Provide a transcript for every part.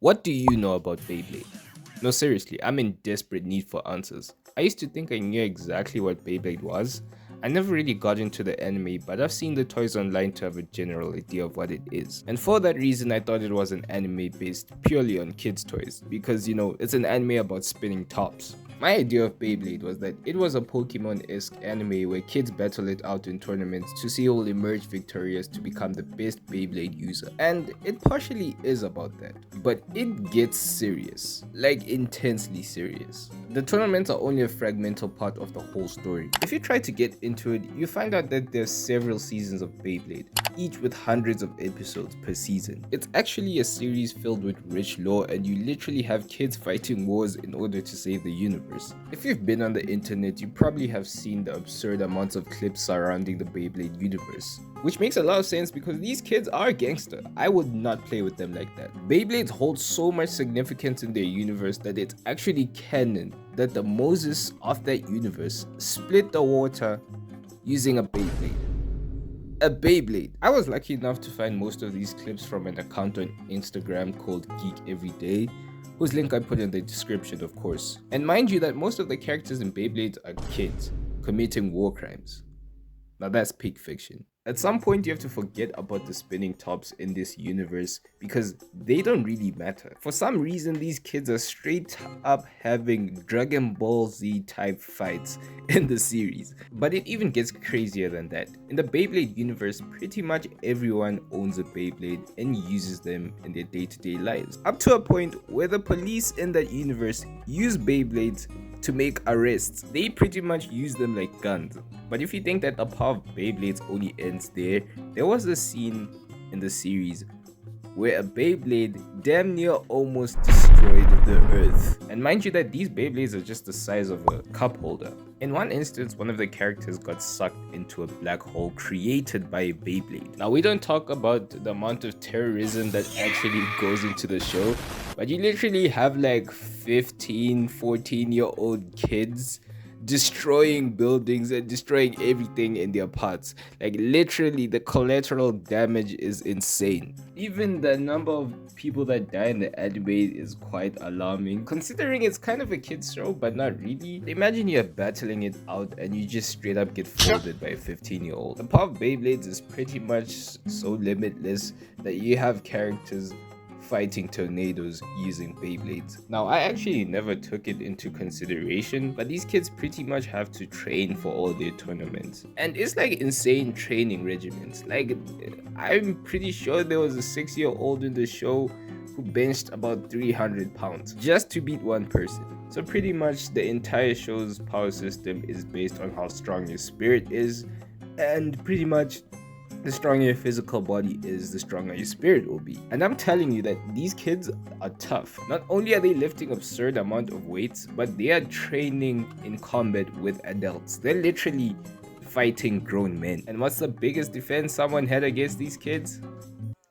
What do you know about Beyblade? No, seriously, I'm in desperate need for answers. I used to think I knew exactly what Beyblade was. I never really got into the anime, but I've seen the toys online to have a general idea of what it is. And for that reason, I thought it was an anime based purely on kids' toys, because it's an anime about spinning tops. My idea of Beyblade was that it was a Pokemon-esque anime where kids battle it out in tournaments to see who will emerge victorious to become the best Beyblade user. And it partially is about that. But it gets serious. Like intensely serious. The tournaments are only a fragmental part of the whole story. If you try to get into it, you find out that there's several seasons of Beyblade, each with hundreds of episodes per season. It's actually a series filled with rich lore, and you literally have kids fighting wars in order to save the universe. If you've been on the internet, you probably have seen the absurd amounts of clips surrounding the Beyblade universe. Which makes a lot of sense because these kids are gangster. I would not play with them like that. Beyblades hold so much significance in their universe that it's actually canon that the Moses of that universe split the water using a Beyblade. A Beyblade. I was lucky enough to find most of these clips from an account on Instagram called Geek Everyday, whose link I put in the description, of course. And mind you that most of the characters in Beyblades are kids committing war crimes. Now that's peak fiction. At some point you have to forget about the spinning tops in this universe because they don't really matter. For some reason these kids are straight up having Dragon Ball Z type fights in the series. But it even gets crazier than that. In the Beyblade universe, pretty much everyone owns a Beyblade and uses them in their day-to-day lives. Up to a point where the police in that universe use Beyblades to make arrests. They pretty much use them like guns. But if you think that the power of Beyblades only ends there was a scene in the series where a Beyblade damn near almost destroyed the earth. And mind you that these Beyblades are just the size of a cup holder. In one instance, one of the characters got sucked into a black hole created by a Beyblade. Now, we don't talk about the amount of terrorism that actually goes into the show, but you literally have like 15, 14-year-old kids destroying buildings and destroying everything in their parts. Like literally the collateral damage is insane. Even the number of people that die in the anime is quite alarming, considering it's kind of a kid's show but not really. Imagine you're battling it out and you just straight up get folded by a 15-year-old. The power of Beyblades is pretty much so limitless that you have characters fighting tornadoes using Beyblades. Now, I actually never took it into consideration, but these kids pretty much have to train for all their tournaments. And it's like insane training regimens. Like, I'm pretty sure there was a 6-year-old in the show who benched about 300 pounds just to beat one person. So pretty much the entire show's power system is based on how strong your spirit is, and pretty much the stronger your physical body is, the stronger your spirit will be. And I'm telling you that these kids are tough. Not only are they lifting absurd amount of weights, but they are training in combat with adults. They're literally fighting grown men. And what's the biggest defense someone had against these kids?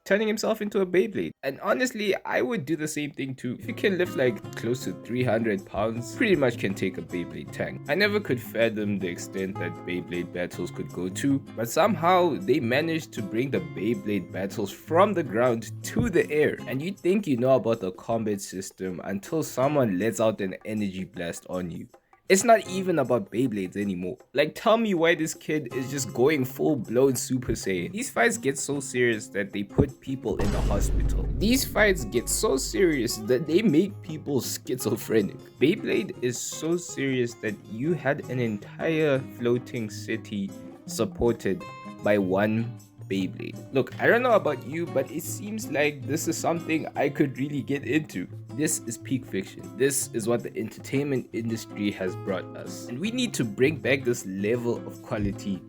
Turning himself into a Beyblade. And honestly, I would do the same thing too. If you can lift like close to 300 pounds, pretty much can take a Beyblade tank. I never could fathom the extent that Beyblade battles could go to, but somehow they managed to bring the Beyblade battles from the ground to the air. And you think you know about the combat system until someone lets out an energy blast on you. It's not even about Beyblades anymore. Like, tell me why this kid is just going full-blown Super Saiyan. These fights get so serious that they put people in the hospital. These fights get so serious that they make people schizophrenic. Beyblade is so serious that you had an entire floating city supported by one Beyblade. Look, I don't know about you, but it seems like this is something I could really get into. This is peak fiction. This is what the entertainment industry has brought us. And we need to bring back this level of quality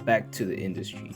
back to the industry.